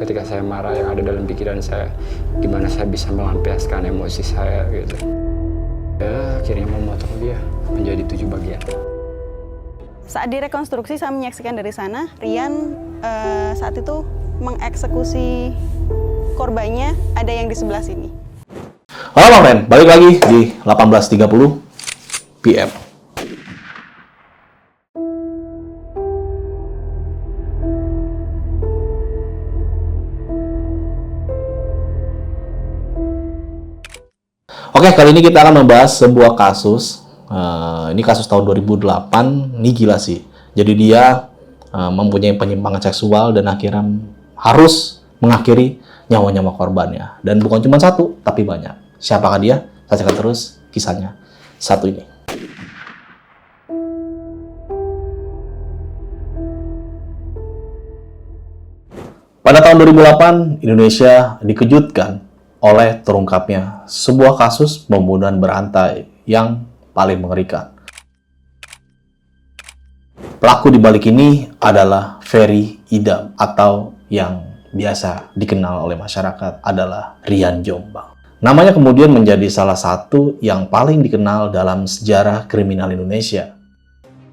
ketika saya marah yang ada dalam pikiran saya, gimana saya bisa melampiaskan emosi saya gitu. Ya akhirnya memotong dia menjadi 7 bagian. Saat direkonstruksi saya menyaksikan dari sana, Rian saat itu mengeksekusi korbannya ada yang di sebelah sini. Halo Bang Ren, balik lagi di 18.30 PM. Oke, kali ini kita akan membahas sebuah kasus. Ini kasus tahun 2008, ini gila sih. Jadi dia mempunyai penyimpangan seksual dan akhirnya harus mengakhiri nyawa-nyawa korbannya. Dan bukan cuma satu, tapi banyak. Siapakah dia? Saksikan terus kisahnya satu ini. Pada tahun 2008, Indonesia dikejutkan oleh terungkapnya sebuah kasus pembunuhan berantai yang paling mengerikan. Pelaku di balik ini adalah Ferry Idam atau yang biasa dikenal oleh masyarakat adalah Rian Jombang. Namanya kemudian menjadi salah satu yang paling dikenal dalam sejarah kriminal Indonesia.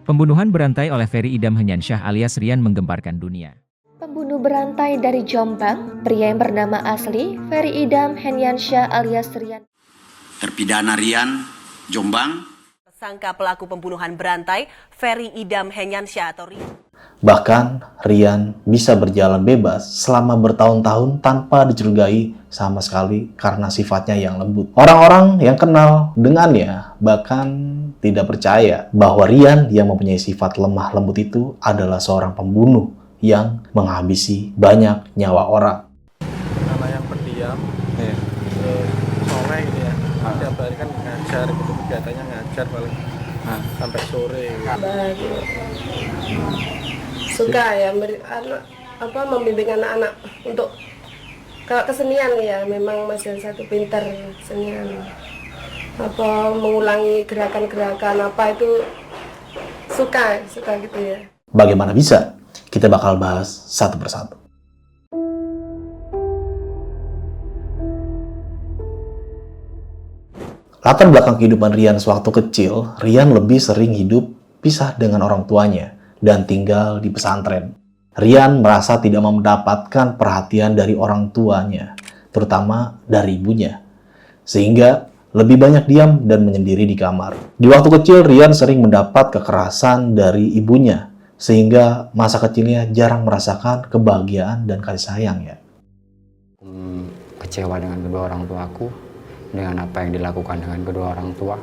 Pembunuhan berantai oleh Ferry Idam Henyansyah alias Rian menggemparkan dunia. Pembunuh berantai dari Jombang, pria yang bernama asli Ferry Idam Henyansyah alias Rian. Terpidana Rian Jombang. Tersangka pelaku pembunuhan berantai Ferry Idam Henyansyah atau Rian. Bahkan Rian bisa berjalan bebas selama bertahun-tahun tanpa dicurigai sama sekali karena sifatnya yang lembut. Orang-orang yang kenal dengannya bahkan tidak percaya bahwa Rian yang mempunyai sifat lemah lembut itu adalah seorang pembunuh yang menghabisi banyak nyawa orang. Anak yang pendiam, soleh gitu ya. Tiap hari kan ngajar gitu, kegiatannya ngajar paling sampai sore. Gitu. Suka ya membimbing anak-anak untuk kalau kesenian ya, memang masih satu pintar kesenian. Mengulangi gerakan-gerakan apa itu suka gitu ya. Bagaimana bisa? Kita bakal bahas satu persatu. Latar belakang kehidupan Rian sewaktu kecil, Rian lebih sering hidup pisah dengan orang tuanya dan tinggal di pesantren. Rian merasa tidak mendapatkan perhatian dari orang tuanya, terutama dari ibunya, sehingga lebih banyak diam dan menyendiri di kamar. Di waktu kecil, Rian sering mendapat kekerasan dari ibunya, sehingga masa kecilnya jarang merasakan kebahagiaan dan kasih sayang ya. Kecewa dengan kedua orang tuaku, dengan apa yang dilakukan dengan kedua orang tua,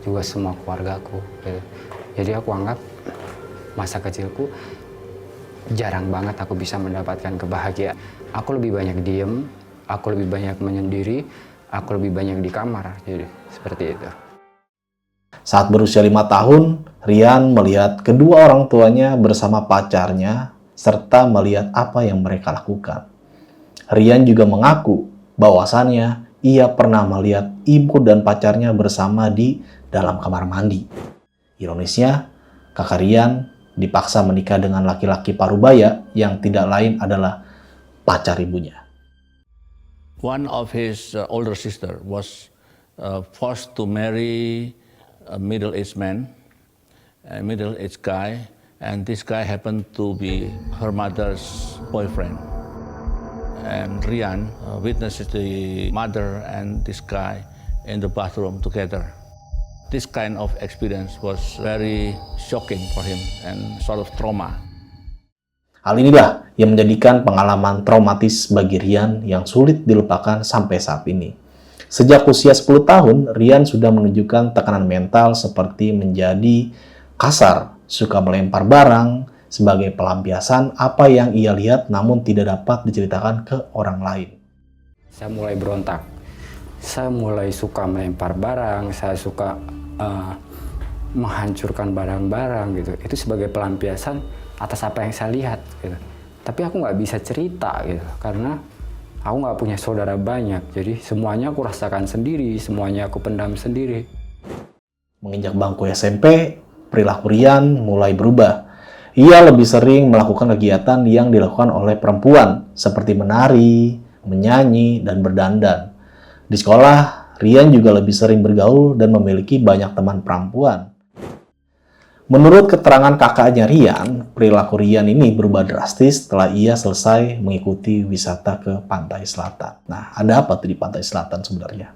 juga semua keluargaku. Gitu. Jadi aku anggap masa kecilku jarang banget aku bisa mendapatkan kebahagiaan. Aku lebih banyak diem, aku lebih banyak menyendiri, aku lebih banyak di kamar. Jadi seperti itu. Saat berusia 5 tahun, Rian melihat kedua orang tuanya bersama pacarnya serta melihat apa yang mereka lakukan. Rian juga mengaku bahwasannya ia pernah melihat ibu dan pacarnya bersama di dalam kamar mandi. Ironisnya, kakak Rian dipaksa menikah dengan laki-laki parubaya yang tidak lain adalah pacar ibunya. One of his older sister was forced to marry a middle-aged man, a middle-aged guy, and this guy happened to be her mother's boyfriend. And Rian witnesses the mother and this guy in the bathroom together. This kind of experience was very shocking for him and sort of trauma. Hal inilah yang menjadikan pengalaman traumatis bagi Rian yang sulit dilupakan sampai saat ini. Sejak usia 10 tahun, Rian sudah menunjukkan tekanan mental seperti menjadi kasar, suka melempar barang, sebagai pelampiasan apa yang ia lihat namun tidak dapat diceritakan ke orang lain. Saya mulai berontak, saya mulai suka melempar barang, saya suka menghancurkan barang-barang gitu. Itu sebagai pelampiasan atas apa yang saya lihat gitu. Tapi aku nggak bisa cerita gitu, karena aku nggak punya saudara banyak, jadi semuanya aku rasakan sendiri, semuanya aku pendam sendiri. Menginjak bangku SMP, perilaku Rian mulai berubah. Ia lebih sering melakukan kegiatan yang dilakukan oleh perempuan, seperti menari, menyanyi, dan berdandan. Di sekolah, Rian juga lebih sering bergaul dan memiliki banyak teman perempuan. Menurut keterangan kakaknya Rian, perilaku Rian ini berubah drastis setelah ia selesai mengikuti wisata ke pantai selatan. Nah, ada apa tuh di pantai selatan sebenarnya?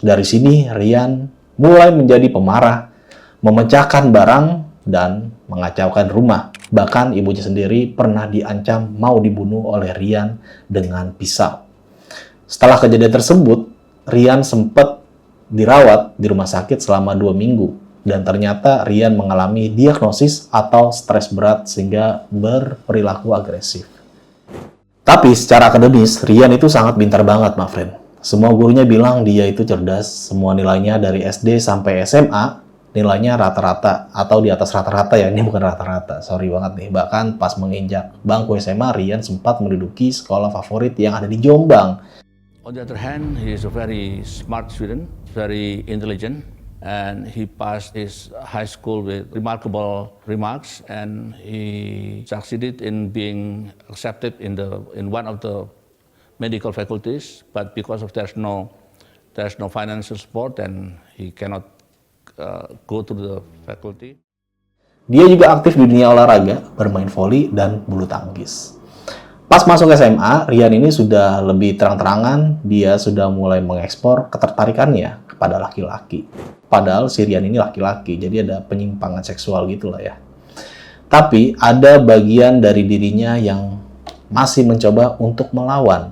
Dari sini, Rian mulai menjadi pemarah, memecahkan barang, dan mengacaukan rumah. Bahkan ibunya sendiri pernah diancam mau dibunuh oleh Rian dengan pisau. Setelah kejadian tersebut, Rian sempat dirawat di rumah sakit selama 2 minggu. Dan ternyata Rian mengalami diagnosis atau stres berat sehingga berperilaku agresif. Tapi secara akademis, Rian itu sangat pintar banget, my friend. Semua gurunya bilang dia itu cerdas. Semua nilainya dari SD sampai SMA, nilainya rata-rata atau di atas rata-rata ya. Ini bukan rata-rata, sorry banget nih. Bahkan pas menginjak bangku SMA, Rian sempat menduduki sekolah favorit yang ada di Jombang. On the other hand, he is a very smart student, very intelligent, and he passed his high school with remarkable remarks, and he succeeded in being accepted in one of the medical faculties. But because of there's no financial support, and he cannot go to the faculty. Dia juga aktif di dunia olahraga, bermain voli dan bulu tangkis. Pas masuk SMA, Rian ini sudah lebih terang-terangan, dia sudah mulai mengekspor ketertarikannya kepada laki-laki. Padahal si Rian ini laki-laki, jadi ada penyimpangan seksual gitulah ya. Tapi ada bagian dari dirinya yang masih mencoba untuk melawan.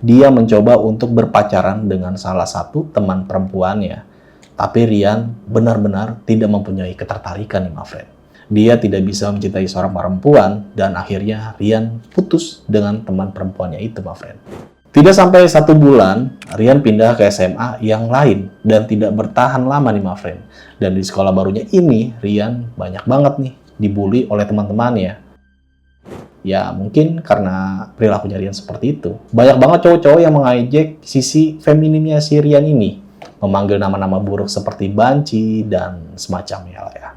Dia mencoba untuk berpacaran dengan salah satu teman perempuannya. Tapi Rian benar-benar tidak mempunyai ketertarikan nih, my friend. Dia tidak bisa mencintai seorang perempuan, dan akhirnya Rian putus dengan teman perempuannya itu, my friend. Tidak sampai 1 bulan, Rian pindah ke SMA yang lain, dan tidak bertahan lama nih, my friend. Dan di sekolah barunya ini, Rian banyak banget nih dibully oleh teman-temannya. Ya, mungkin karena perilakunya Rian seperti itu. Banyak banget cowok-cowok yang mengejek sisi femininnya si Rian ini. Memanggil nama-nama buruk seperti banci, dan semacamnya lah ya.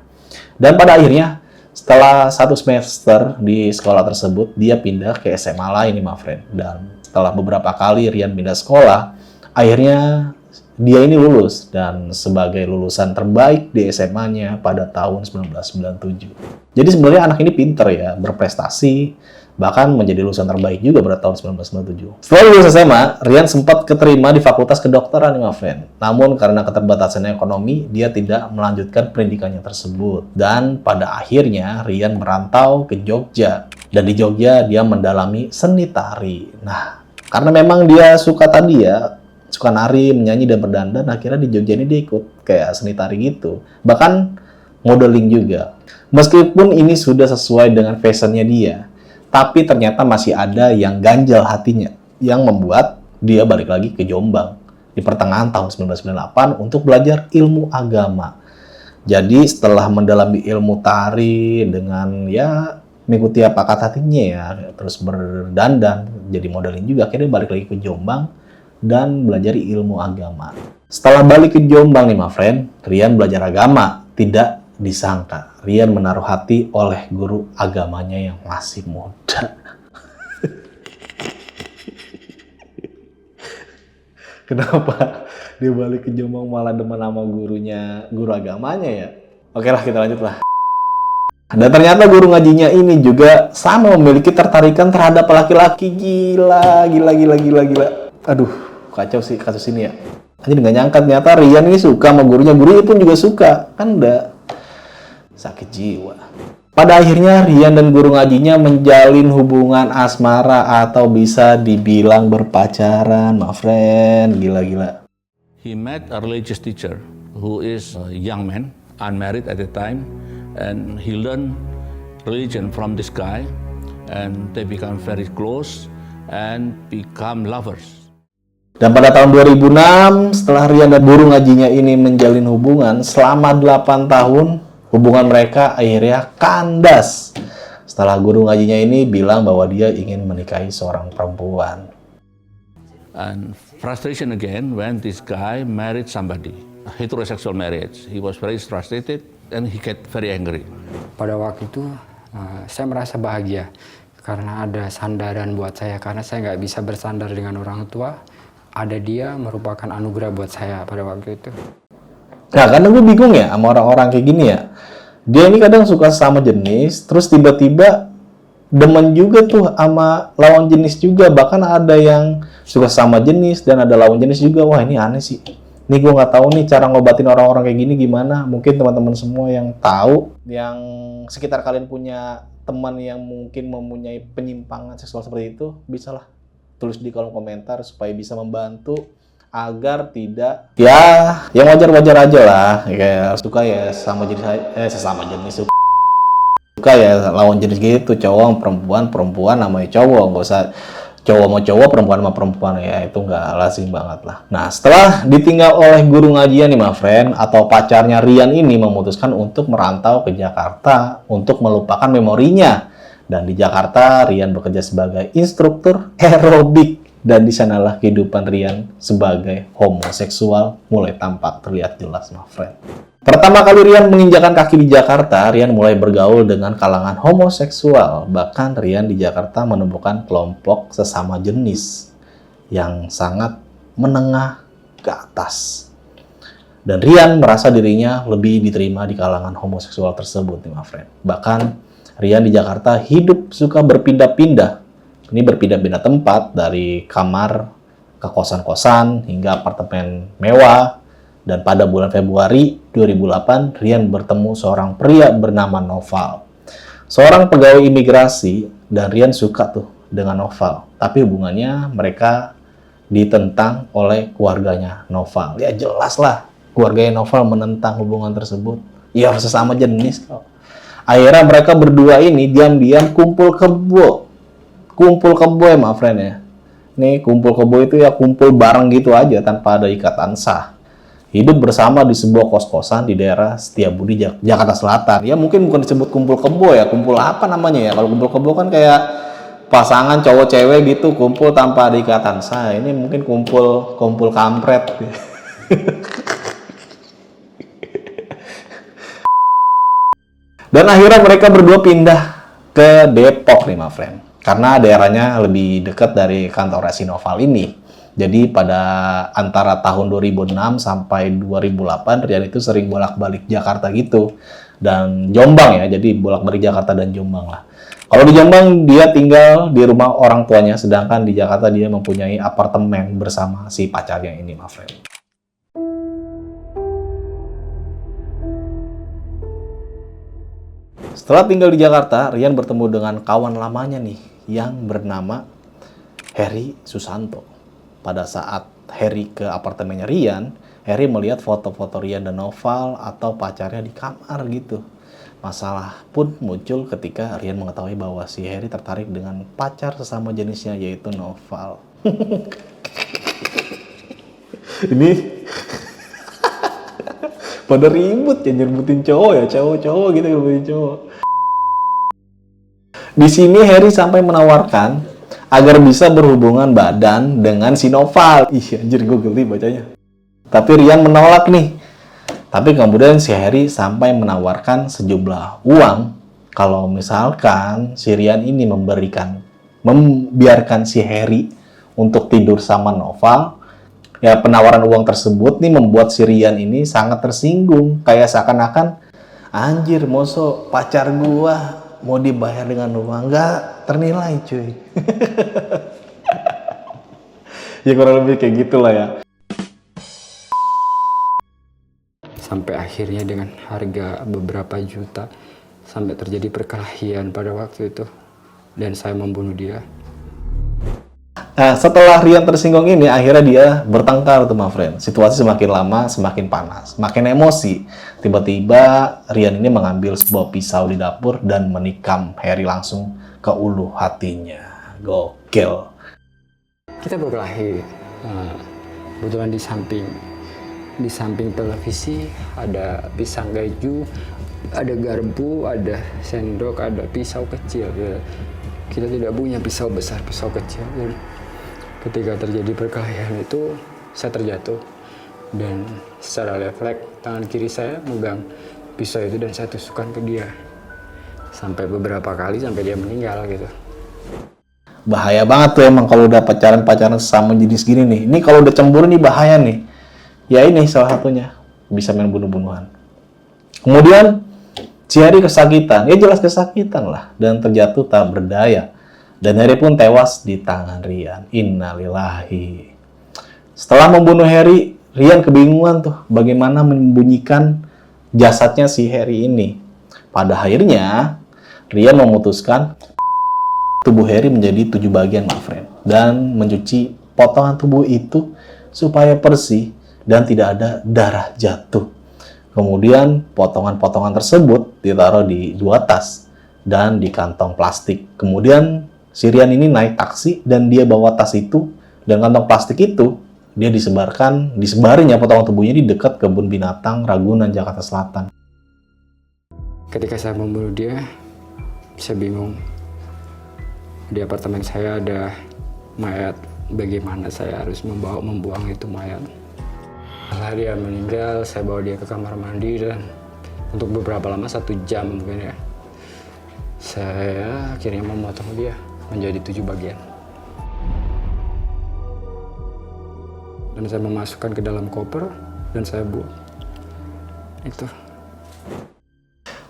Dan pada akhirnya, setelah 1 semester di sekolah tersebut, dia pindah ke SMA lain nih, my friend. Dan setelah beberapa kali Rian pindah sekolah, akhirnya dia ini lulus. Dan sebagai lulusan terbaik di SMA-nya pada tahun 1997. Jadi sebenarnya anak ini pinter ya, berprestasi, bahkan menjadi lulusan terbaik juga pada tahun 1997. Setelah lulus SMA, Rian sempat keterima di Fakultas Kedokteran nih, my friend. Namun karena keterbatasan ekonomi, dia tidak melanjutkan pendidikannya tersebut. Dan pada akhirnya Rian merantau ke Jogja. Dan di Jogja dia mendalami seni tari. Nah, karena memang dia suka tadi ya, suka nari, menyanyi, dan berdandan, akhirnya di Jogja ini dia ikut kayak seni tari gitu. Bahkan modeling juga. Meskipun ini sudah sesuai dengan fashionnya dia, tapi ternyata masih ada yang ganjal hatinya, yang membuat dia balik lagi ke Jombang di pertengahan tahun 1998 untuk belajar ilmu agama. Jadi setelah mendalami ilmu tari dengan ya mengikuti apa kata hatinya ya, terus berdandan, jadi modeling juga, akhirnya balik lagi ke Jombang dan belajar ilmu agama. Setelah balik ke Jombang nih, my friend, Rian belajar agama. Tidak disangka, Rian menaruh hati oleh guru agamanya yang masih muda. Kenapa dia balik ke Jombang malah demen sama guru agamanya ya? Oke lah, kita lanjut lah. Dan ternyata guru ngajinya ini juga sama memiliki tertarikan terhadap laki-laki. Gila. Aduh, kacau sih kasus ini ya. Jadi nggak nyangka ternyata Rian ini suka sama gurunya pun juga suka. Kan udah sakit jiwa. Pada akhirnya Rian dan guru ngajinya menjalin hubungan asmara atau bisa dibilang berpacaran, my friend. Gila. He met a religious teacher who is a young man, unmarried at the time, and he learned religion from this guy, and they become very close and become lovers. Dan pada tahun 2006, setelah Rian dan guru ngajinya ini menjalin hubungan selama 8 tahun, hubungan mereka akhirnya kandas. Setelah guru ngajinya ini bilang bahwa dia ingin menikahi seorang perempuan. And frustration again when this guy married somebody, a heterosexual marriage. He was very frustrated and he get very angry. Pada waktu itu Saya merasa bahagia karena ada sandaran buat saya, karena saya nggak bisa bersandar dengan orang tua. Ada dia merupakan anugerah buat saya pada waktu itu. Nah, kadang gue bingung ya sama orang-orang kayak gini ya. Dia ini kadang suka sama jenis, terus tiba-tiba demen juga tuh sama lawan jenis juga. Bahkan ada yang suka sama jenis dan ada lawan jenis juga. Wah, ini aneh sih. Ini gue nggak tahu nih cara ngobatin orang-orang kayak gini gimana. Mungkin teman-teman semua yang tahu, yang sekitar kalian punya teman yang mungkin mempunyai penyimpangan seksual seperti itu, bisalah tulis di kolom komentar supaya bisa membantu agar tidak, ya yang wajar-wajar aja lah, kayak suka ya sama jenis, sesama jenis, suka ya lawan jenis gitu, cowok perempuan namanya cowok, nggak usah cowok sama cowok, perempuan sama perempuan, ya itu nggak lazim banget lah. Nah, setelah ditinggal oleh guru ngajian nih, my friend, atau pacarnya Rian ini memutuskan untuk merantau ke Jakarta untuk melupakan memorinya. Dan di Jakarta, Rian bekerja sebagai instruktur aerobik. Dan di sanalah kehidupan Rian sebagai homoseksual mulai tampak terlihat jelas, my friend. Pertama kali Rian menginjakan kaki di Jakarta, Rian mulai bergaul dengan kalangan homoseksual. Bahkan Rian di Jakarta menemukan kelompok sesama jenis yang sangat menengah ke atas. Dan Rian merasa dirinya lebih diterima di kalangan homoseksual tersebut, nih, my friend. Bahkan Rian di Jakarta hidup suka berpindah-pindah. Ini berpindah-pindah tempat, dari kamar ke kosan-kosan hingga apartemen mewah. Dan pada bulan Februari 2008, Rian bertemu seorang pria bernama Noval. Seorang pegawai imigrasi, dan Rian suka tuh dengan Noval. Tapi hubungannya mereka ditentang oleh keluarganya Noval. Ya jelas lah, keluarganya Noval menentang hubungan tersebut. Ya sesama jenis kok. Akhirnya mereka berdua ini diam-diam kumpul kebo ya, my friend ya. Nih kumpul kebo itu ya kumpul bareng gitu aja tanpa ada ikatan sah. Hidup bersama di sebuah kos-kosan di daerah Setiabudi, Jakarta Selatan. Ya mungkin bukan disebut kumpul kebo ya, kumpul apa namanya ya? Kalau kumpul kebo kan kayak pasangan cowok cewek gitu kumpul tanpa ada ikatan sah. Ini mungkin kumpul kampret. Dan akhirnya mereka berdua pindah ke Depok nih, my friend. Karena daerahnya lebih dekat dari kantor si Noval ini. Jadi pada antara tahun 2006 sampai 2008, Rian itu sering bolak-balik Jakarta gitu. Dan Jombang ya, jadi bolak-balik Jakarta dan Jombang lah. Kalau di Jombang dia tinggal di rumah orang tuanya, sedangkan di Jakarta dia mempunyai apartemen bersama si pacarnya ini, my friend. Setelah tinggal di Jakarta, Rian bertemu dengan kawan lamanya nih, yang bernama Heri Susanto. Pada saat Heri ke apartemennya Rian, Heri melihat foto-foto Rian dan Noval atau pacarnya di kamar gitu. Masalah pun muncul ketika Rian mengetahui bahwa si Heri tertarik dengan pacar sesama jenisnya, yaitu Noval. Ini pada ribut ya, nyerbutin cowok ya, cowok gitu nyerbutin cowok. Di sini Heri sampai menawarkan agar bisa berhubungan badan dengan si Noval. Ih, anjir, gue geli bacanya. Tapi Rian menolak nih. Tapi kemudian si Heri sampai menawarkan sejumlah uang kalau misalkan si Rian ini membiarkan si Heri untuk tidur sama Noval. Ya, penawaran uang tersebut nih membuat si Rian ini sangat tersinggung. Kayak seakan-akan, anjir, moso pacar gua mau dibayar dengan uang, nggak ternilai cuy. Ya kurang lebih kayak gitulah ya. Sampai akhirnya dengan harga beberapa juta, sampai terjadi perkelahian pada waktu itu. Dan saya membunuh dia. Nah, setelah Rian tersinggung ini, akhirnya dia bertengkar tuh, my friend. Situasi semakin lama semakin panas, makin emosi. Tiba-tiba Rian ini mengambil sebuah pisau di dapur dan menikam Heri langsung ke ulu hatinya. Gokil. Kita berkelahi. Kebetulan di samping televisi ada pisang gaiju, ada garpu, ada sendok, ada pisau kecil. Kita tidak punya pisau besar, pisau kecil. Ketika terjadi perkelahian itu, saya terjatuh. Dan secara refleks, tangan kiri saya megang pisau itu dan saya tusukkan ke dia. sampai beberapa kali sampai dia meninggal gitu. Bahaya banget tuh emang kalau udah pacaran sama jenis gini nih. Ini kalau udah cemburu nih bahaya nih. Ya ini salah satunya. Bisa main bunuh-bunuhan. Kemudian si Heri kesakitan. Ya jelas kesakitan lah. Dan terjatuh tak berdaya. Dan Heri pun tewas di tangan Rian. Innalillahi. Setelah membunuh Heri, Rian kebingungan tuh bagaimana menyembunyikan jasadnya si Heri ini. Pada akhirnya Rian memutuskan tubuh Heri menjadi 7 bagian, my friend, dan mencuci potongan tubuh itu supaya bersih dan tidak ada darah jatuh. Kemudian potongan-potongan tersebut ditaruh di 2 tas dan di kantong plastik. Kemudian si Rian ini naik taksi dan dia bawa tas itu dan kantong plastik itu dia disebarin ya potongan tubuhnya di dekat kebun binatang Ragunan, Jakarta Selatan. Ketika saya membunuh dia, saya bingung. Di apartemen saya ada mayat, bagaimana saya harus membuang itu mayat. Setelah dia meninggal, saya bawa dia ke kamar mandi dan untuk beberapa lama, 1 jam mungkin ya, saya akhirnya memotong dia menjadi 7 bagian. Dan saya memasukkan ke dalam koper dan saya buang. Itu.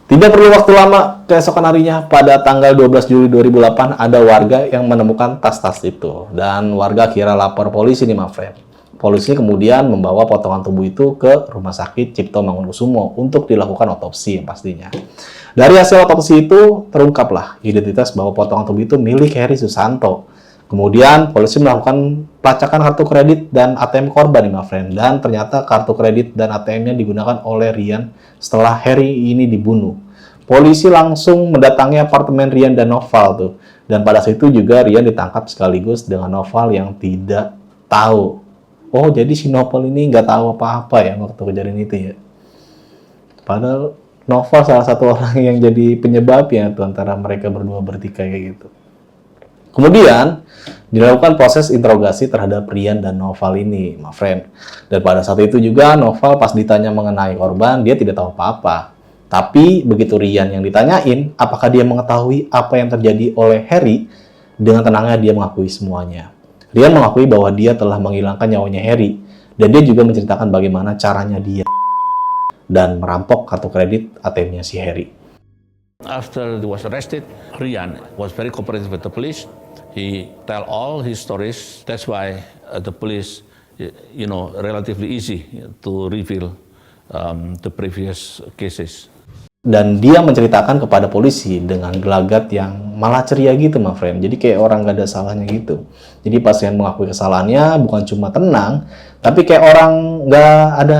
Tidak perlu waktu lama, keesokan harinya pada tanggal 12 Juli 2008 ada warga yang menemukan tas-tas itu. Dan warga kira lapor polisi nih, my friend. Polisi kemudian membawa potongan tubuh itu ke Rumah Sakit Cipto Mangunkusumo untuk dilakukan otopsi yang pastinya. Dari hasil otopsi itu terungkaplah identitas bahwa potongan tubuh itu milik Heri Susanto. Kemudian polisi melakukan pelacakan kartu kredit dan ATM korban nih, my friend. Dan ternyata kartu kredit dan ATM-nya digunakan oleh Rian setelah Heri ini dibunuh. Polisi langsung mendatangi apartemen Rian dan Noval tuh. Dan pada situ juga Rian ditangkap sekaligus dengan Noval yang tidak tahu. Oh, jadi si Noval ini nggak tahu apa-apa ya waktu kejadian itu ya. Padahal Noval salah satu orang yang jadi penyebabnya tuh antara mereka berdua bertikai kayak gitu. Kemudian dilakukan proses interogasi terhadap Rian dan Noval ini, my friend. Dan pada saat itu juga Noval pas ditanya mengenai korban, dia tidak tahu apa-apa. Tapi begitu Rian yang ditanyain, apakah dia mengetahui apa yang terjadi oleh Heri, dengan tenangnya dia mengakui semuanya. Rian mengakui bahwa dia telah menghilangkan nyawanya Heri, dan dia juga menceritakan bagaimana caranya dia dan merampok kartu kredit ATM-nya si Heri. After he was arrested, Rian was very cooperative with the police. He tell all his stories. That's why the police, relatively easy to reveal the previous cases. Dan dia menceritakan kepada polisi dengan gelagat yang malah ceria gitu, my friend. Jadi kayak orang gak ada salahnya gitu. Jadi pasien mengakui kesalahannya bukan cuma tenang, tapi kayak orang gak ada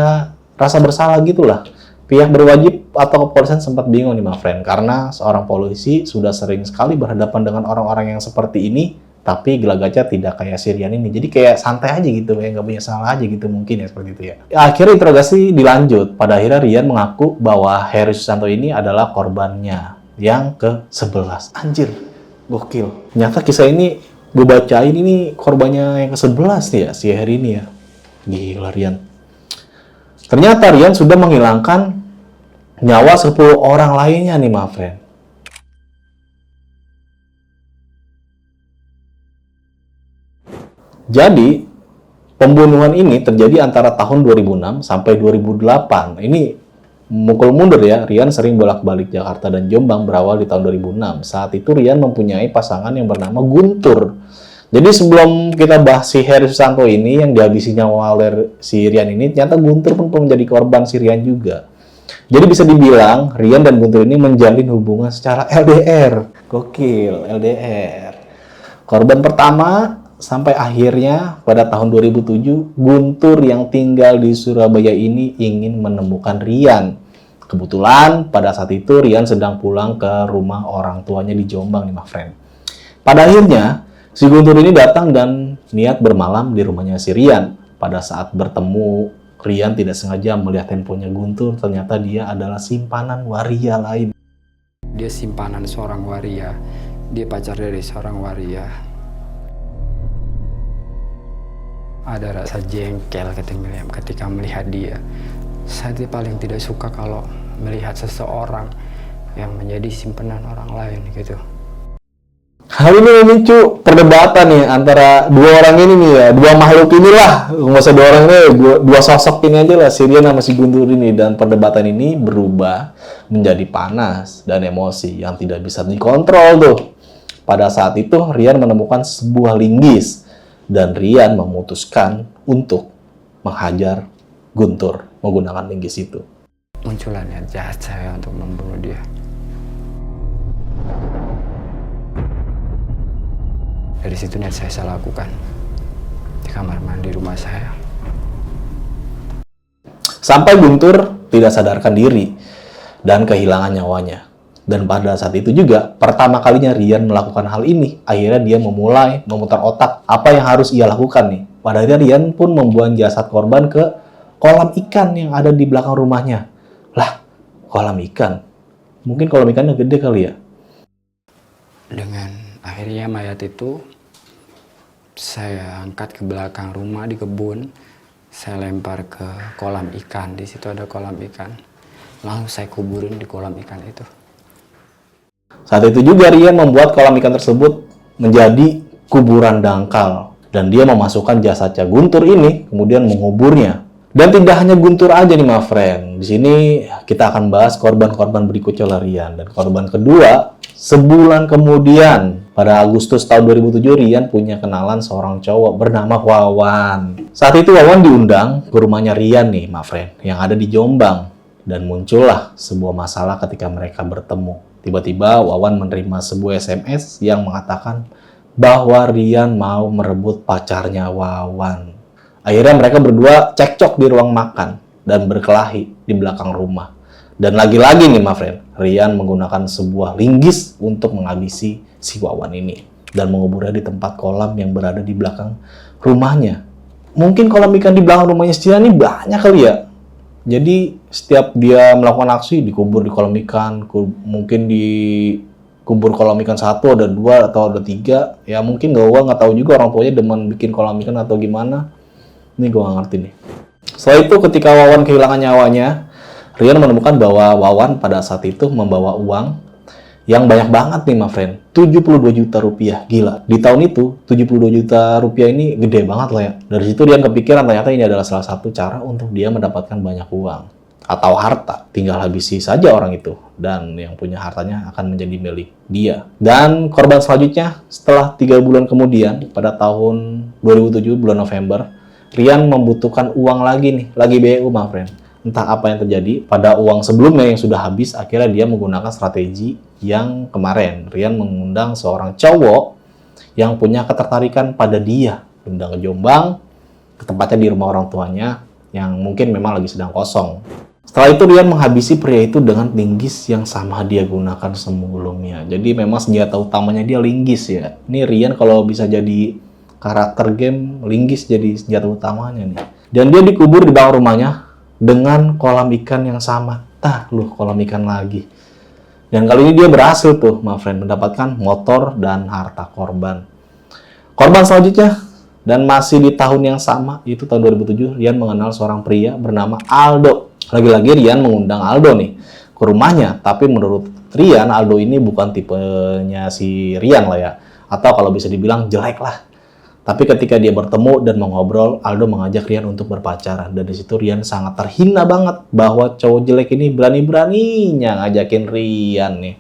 rasa bersalah gitulah. Pihak berwajib atau kepolisian sempat bingung nih, my friend, karena seorang polisi sudah sering sekali berhadapan dengan orang-orang yang seperti ini, tapi gelagatnya tidak kayak si Rian ini. Jadi kayak santai aja gitu, kayak nggak punya salah aja gitu mungkin ya, seperti itu ya. Akhirnya interogasi dilanjut. Pada akhirnya Rian mengaku bahwa Heri Susanto ini adalah korbannya yang ke-11. Anjir, gokil. Ternyata kisah ini gue bacain ini korbannya yang ke-11 nih ya, si Heri ini ya. Gila Rian. Ternyata Rian sudah menghilangkan nyawa 10 orang lainnya nih, my friend. Jadi, pembunuhan ini terjadi antara tahun 2006 sampai 2008. Ini mukul mundur ya, Rian sering bolak-balik Jakarta dan Jombang berawal di tahun 2006. Saat itu Rian mempunyai pasangan yang bernama Guntur. Jadi sebelum kita bahas si Heri Susanto ini yang dihabisi nyawa oleh si Rian ini, ternyata Guntur pun menjadi korban si Rian juga. Jadi bisa dibilang Rian dan Guntur ini menjalin hubungan secara LDR. Gokil, LDR. Korban pertama sampai akhirnya pada tahun 2007, Guntur yang tinggal di Surabaya ini ingin menemukan Rian. Kebetulan pada saat itu Rian sedang pulang ke rumah orang tuanya di Jombang nih, my friend. Pada akhirnya si Guntur ini datang dan niat bermalam di rumahnya si Rian. Pada saat bertemu, Rian tidak sengaja melihat handphonenya Guntur. Ternyata dia adalah simpanan waria lain. Dia simpanan seorang waria. Dia pacar dari seorang waria. Ada rasa jengkel ketika melihat dia. Saya paling tidak suka kalau melihat seseorang yang menjadi simpanan orang lain gitu. Hal ini memicu perdebatan nih antara dua orang ini nih ya, dua makhluk inilah, nggak usah dua orang ini, dua sosok ini aja lah, si Rian sama si Guntur ini, dan perdebatan ini berubah menjadi panas dan emosi yang tidak bisa dikontrol tuh. Pada saat itu Rian menemukan sebuah linggis dan Rian memutuskan untuk menghajar Guntur menggunakan linggis itu. Muncullah niat jahat saya untuk membunuh dia. Dari situ niat saya lakukan di kamar mandi rumah saya. Sampai Guntur tidak sadarkan diri dan kehilangan nyawanya. Dan pada saat itu juga pertama kalinya Rian melakukan hal ini. Akhirnya dia memulai memutar otak apa yang harus ia lakukan nih. Pada akhirnya Rian pun membuang jasad korban ke kolam ikan yang ada di belakang rumahnya. Lah, kolam ikan? Mungkin kolam ikannya gede kali ya? Dengan akhirnya mayat itu saya angkat ke belakang rumah di kebun, saya lempar ke kolam ikan. Di situ ada kolam ikan. Langsung saya kuburin di kolam ikan itu. Saat itu juga Rian membuat kolam ikan tersebut menjadi kuburan dangkal. Dan dia memasukkan jasadnya Guntur ini, kemudian menguburnya. Dan tidak hanya Guntur aja nih, my friend. Di sini kita akan bahas korban-korban berikutnya oleh Rian. Dan korban kedua, sebulan kemudian, pada Agustus tahun 2007, Rian punya kenalan seorang cowok bernama Wawan. Saat itu Wawan diundang ke rumahnya Rian nih, my friend, yang ada di Jombang. Dan muncullah sebuah masalah ketika mereka bertemu. Tiba-tiba Wawan menerima sebuah SMS yang mengatakan bahwa Rian mau merebut pacarnya Wawan. Akhirnya mereka berdua cekcok di ruang makan dan berkelahi di belakang rumah. Dan lagi-lagi nih, my friend, Rian menggunakan sebuah linggis untuk menghabisi si Wawan ini dan menguburnya di tempat kolam yang berada di belakang rumahnya. Mungkin kolam ikan di belakang rumahnya si Rian ini banyak kali ya. Jadi setiap dia melakukan aksi dikubur di kolam ikan, mungkin di kubur kolam ikan satu ada 2 atau ada 3. Ya mungkin gua nggak tahu juga orang tuanya demen bikin kolam ikan atau gimana. Ini gua nggak ngerti nih. Setelah itu ketika Wawan kehilangan nyawanya, Rian menemukan bahwa Wawan pada saat itu membawa uang yang banyak banget nih, my friend. 72 juta rupiah. Gila. Di tahun itu, 72 juta rupiah ini gede banget lah ya. Dari situ Rian kepikiran ternyata ini adalah salah satu cara untuk dia mendapatkan banyak uang. Atau harta. Tinggal habisi saja orang itu. Dan yang punya hartanya akan menjadi milik dia. Dan korban selanjutnya, setelah 3 bulan kemudian, pada tahun 2007, bulan November, Rian membutuhkan uang lagi nih. Lagi BU, my friend. Entah apa yang terjadi, pada uang sebelumnya yang sudah habis, akhirnya dia menggunakan strategi yang kemarin. Rian mengundang seorang cowok yang punya ketertarikan pada dia. Undang ke Jombang, ke tempatnya di rumah orang tuanya, yang mungkin memang lagi sedang kosong. Setelah itu Rian menghabisi pria itu dengan linggis yang sama dia gunakan sebelumnya. Jadi memang senjata utamanya dia linggis ya. Ini Rian kalau bisa jadi karakter game, linggis jadi senjata utamanya nih. Dan dia dikubur di belakang rumahnya dengan kolam ikan yang sama. Kolam ikan lagi. Dan kali ini dia berhasil tuh, my friend, mendapatkan motor dan harta korban. Korban selanjutnya, dan masih di tahun yang sama, itu tahun 2007, Rian mengenal seorang pria bernama Aldo. Lagi-lagi Rian mengundang Aldo nih ke rumahnya. Tapi menurut Rian, Aldo ini bukan tipenya si Rian lah ya. Atau kalau bisa dibilang jelek lah. Tapi ketika dia bertemu dan mengobrol, Aldo mengajak Rian untuk berpacaran. Dan di situ Rian sangat terhina banget bahwa cowok jelek ini berani-beraninya ngajakin Rian nih.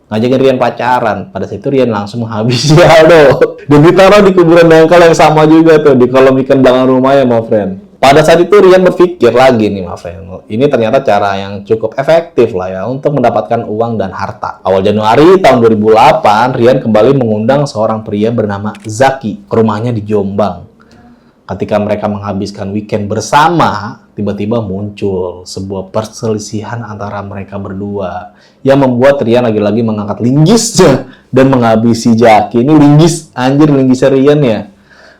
Ngajakin Rian pacaran. Pada saat itu Rian langsung menghabisi Aldo. Dan ditaruh di kuburan dangkal yang sama juga tuh, di kolam ikan belakang rumahnya, my friend. Pada saat itu Rian berpikir lagi nih, my friend. Ini ternyata cara yang cukup efektif lah ya untuk mendapatkan uang dan harta. Awal Januari tahun 2008, Rian kembali mengundang seorang pria bernama Zaki ke rumahnya di Jombang. Ketika mereka menghabiskan weekend bersama, tiba-tiba muncul sebuah perselisihan antara mereka berdua yang membuat Rian lagi-lagi mengangkat linggisnya dan menghabisi Zaki. Ini linggis, anjir linggisnya Rian ya.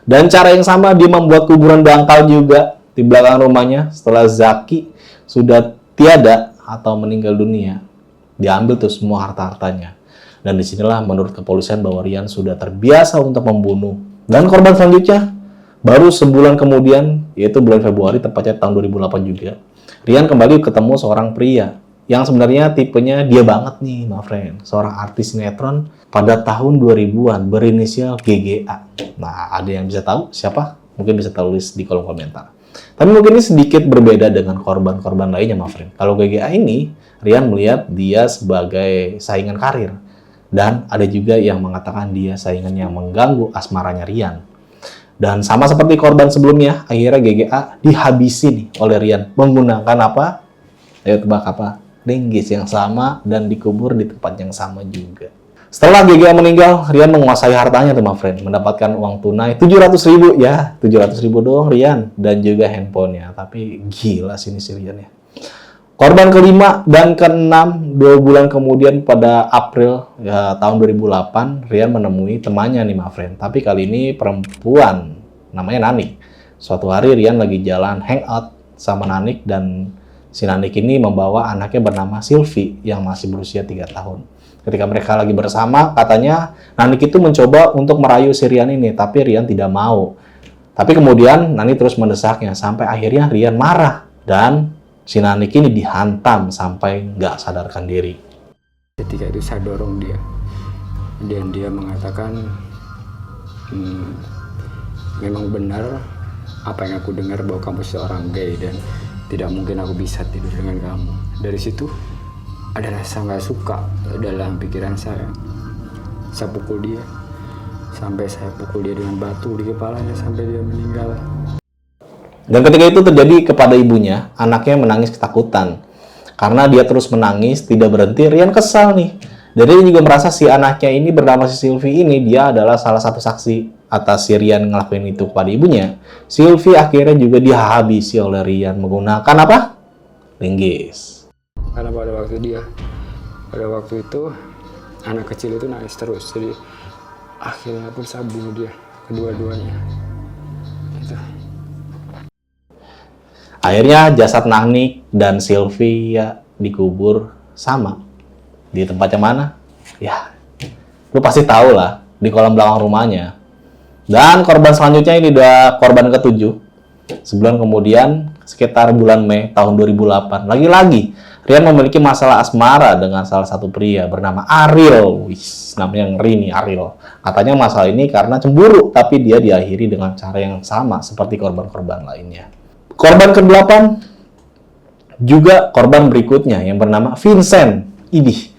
Dan cara yang sama dia membuat kuburan dangkal juga di belakang rumahnya setelah Zaki sudah tiada atau meninggal dunia. Diambil tuh semua harta-hartanya. Dan disinilah menurut kepolisian bahwa Rian sudah terbiasa untuk membunuh. Dan korban selanjutnya baru sebulan kemudian, yaitu bulan Februari, tepatnya tahun 2008 juga, Rian kembali ketemu seorang pria yang sebenarnya tipenya dia banget nih, my friend. Seorang artis sinetron pada tahun 2000-an berinisial GGA. Nah, ada yang bisa tahu siapa? Mungkin bisa tulis di kolom komentar. Tapi mungkin ini sedikit berbeda dengan korban-korban lainnya, my friend. Kalau GGA ini, Rian melihat dia sebagai saingan karir. Dan ada juga yang mengatakan dia saingan yang mengganggu asmaranya Rian. Dan sama seperti korban sebelumnya, akhirnya GGA dihabisi nih oleh Rian. Menggunakan apa? Ayo tebak apa? Linggis yang sama dan dikubur di tempat yang sama juga. Setelah GGA meninggal, Rian menguasai hartanya tuh, my friend. Mendapatkan uang tunai 700.000. Ya, 700.000 doang Rian. Dan juga handphonenya. Tapi gila sini si Rian ya. Korban kelima dan keenam, 2 bulan kemudian pada April ya, tahun 2008, Rian menemui temannya nih, my friend. Tapi kali ini perempuan, namanya Nanik. Suatu hari Rian lagi jalan hangout sama Nanik dan si Nanik ini membawa anaknya bernama Sylvie yang masih berusia 3 tahun. Ketika mereka lagi bersama, katanya Nanik itu mencoba untuk merayu si Rian ini, tapi Rian tidak mau. Tapi kemudian Nanik terus mendesaknya, sampai akhirnya Rian marah dan si Nanik ini dihantam sampai nggak sadarkan diri. Ketika itu saya dorong dia, dan dia mengatakan, memang benar apa yang aku dengar bahwa kamu seorang gay dan tidak mungkin aku bisa tidur dengan kamu. Dari situ ada rasa nggak suka dalam pikiran saya. Saya pukul dia, sampai saya pukul dia dengan batu di kepalanya sampai dia meninggal. Dan ketika itu terjadi kepada ibunya, anaknya menangis ketakutan. Karena dia terus menangis, tidak berhenti, Rian kesal nih. Dan dia juga merasa si anaknya ini bernama si Sylvie ini, dia adalah salah satu saksi atas si Rian ngelakuin itu kepada ibunya. Sylvie akhirnya juga dihabisi oleh Rian menggunakan apa? Linggis. Karena pada waktu itu, anak kecil itu nangis terus. Jadi akhirnya pun saya bunuh dia, kedua-duanya. Gitu. Akhirnya jasad Nanik dan Sylvia dikubur sama. Di tempat yang mana? Ya, lu pasti tahu lah, di kolam belakang rumahnya. Dan korban selanjutnya ini udah korban ke-7. Sebulan kemudian, sekitar bulan Mei tahun 2008, lagi-lagi Rian memiliki masalah asmara dengan salah satu pria bernama Ariel. Wih, namanya ngeri nih, Ariel. Katanya masalah ini karena cemburu, tapi dia diakhiri dengan cara yang sama seperti korban-korban lainnya. Korban ke-8 juga korban berikutnya yang bernama Vincent. Idih.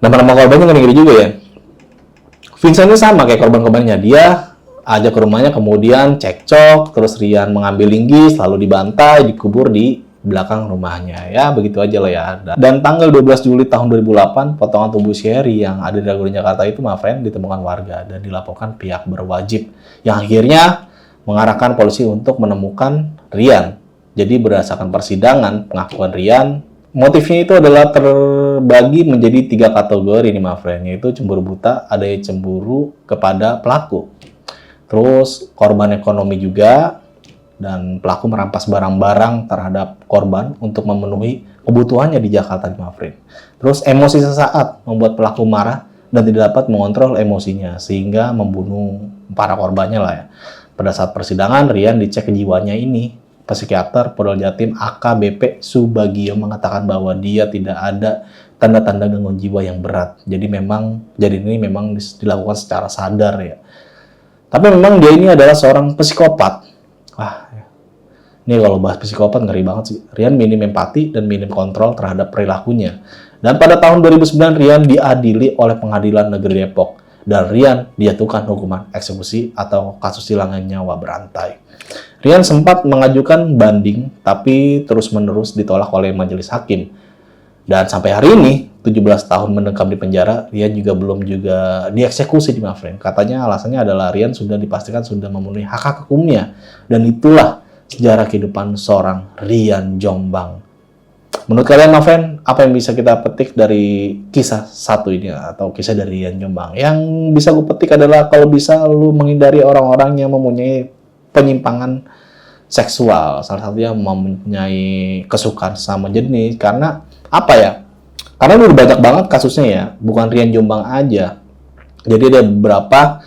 Nama-nama korbannya ngeri-ngeri juga ya. Vincent ini sama kayak korban-korbannya. Dia ajak ke rumahnya, kemudian cekcok, terus Rian mengambil linggis, lalu dibantai, dikubur di belakang rumahnya. Ya, begitu aja lah ya. Dan tanggal 12 Juli tahun 2008, potongan tubuh Sherry yang ada di Ragunan Jakarta itu, my friend, ditemukan warga dan dilaporkan pihak berwajib. Yang akhirnya mengarahkan polisi untuk menemukan Rian. Jadi berdasarkan persidangan, pengakuan Rian, motifnya itu adalah terbagi menjadi 3 kategori nih, my friend, yaitu cemburu buta, ada yang cemburu kepada pelaku. Terus korban ekonomi juga, dan pelaku merampas barang-barang terhadap korban untuk memenuhi kebutuhannya di Jakarta, my friend. Terus emosi sesaat membuat pelaku marah dan tidak dapat mengontrol emosinya, sehingga membunuh para korbannya lah ya. Pada saat persidangan, Rian dicek kejiwaannya ini. Psikiater Polda Jatim AKBP Subagio mengatakan bahwa dia tidak ada tanda-tanda gangguan jiwa yang berat. Jadi ini memang dilakukan secara sadar ya. Tapi memang dia ini adalah seorang psikopat. Wah, ini kalau bahas psikopat ngeri banget sih. Rian minim empati dan minim kontrol terhadap perilakunya. Dan pada tahun 2009 Rian diadili oleh Pengadilan Negeri Depok. Dan Rian dijatuhkan hukuman eksekusi atau kasus hilangnya nyawa berantai. Rian sempat mengajukan banding, tapi terus-menerus ditolak oleh majelis hakim. Dan sampai hari ini, 17 tahun mendekam di penjara, Rian juga belum dieksekusi di my friend. Katanya alasannya adalah Rian sudah dipastikan sudah memenuhi hak-hak hukumnya. Dan itulah sejarah kehidupan seorang Rian Jombang. Menurut kalian, my friend, apa yang bisa kita petik dari kisah satu ini atau kisah dari Rian Jombang? Yang bisa gue petik adalah kalau bisa lu menghindari orang-orang yang mempunyai penyimpangan seksual. Salah satunya mempunyai kesukaan sama jenis. Karena apa ya? Karena udah banyak banget kasusnya ya. Bukan Rian Jombang aja. Jadi ada beberapa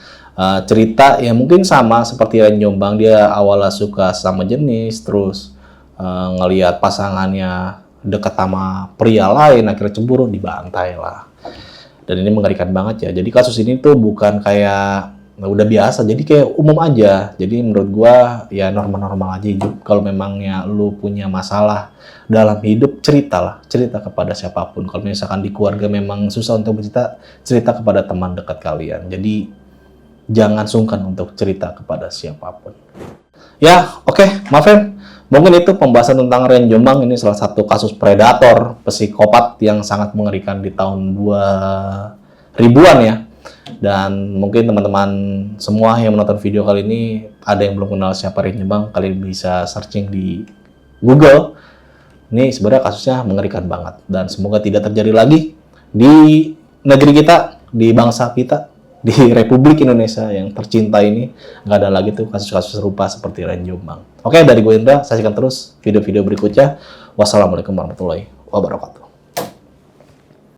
cerita yang mungkin sama seperti Rian Jombang. Dia awalnya suka sama jenis, terus ngelihat pasangannya dekat sama pria lain, akhirnya cemburu, dibantai lah. Dan ini mengerikan banget ya. Jadi kasus ini tuh bukan kayak udah biasa, jadi kayak umum aja. Jadi menurut gua ya normal-normal aja hidup. Kalau memangnya lu punya masalah dalam hidup, cerita kepada siapapun. Kalau misalkan di keluarga memang susah untuk bercerita, cerita kepada teman dekat kalian. Jadi jangan sungkan untuk cerita kepada siapapun. Ya, oke, maafin. Mungkin itu pembahasan tentang Rian Jombang. Ini salah satu kasus predator, psikopat yang sangat mengerikan di tahun 2000-an ya. Dan mungkin teman-teman semua yang menonton video kali ini ada yang belum kenal siapa Rian Jombang, kalian bisa searching di Google. Ini sebenarnya kasusnya mengerikan banget dan semoga tidak terjadi lagi di negeri kita, di bangsa kita, di Republik Indonesia yang tercinta ini. Nggak ada lagi tuh kasus-kasus serupa seperti Rian Jombang. Oke, dari gue Indra, saksikan terus video-video berikutnya. Wassalamualaikum warahmatullahi wabarakatuh.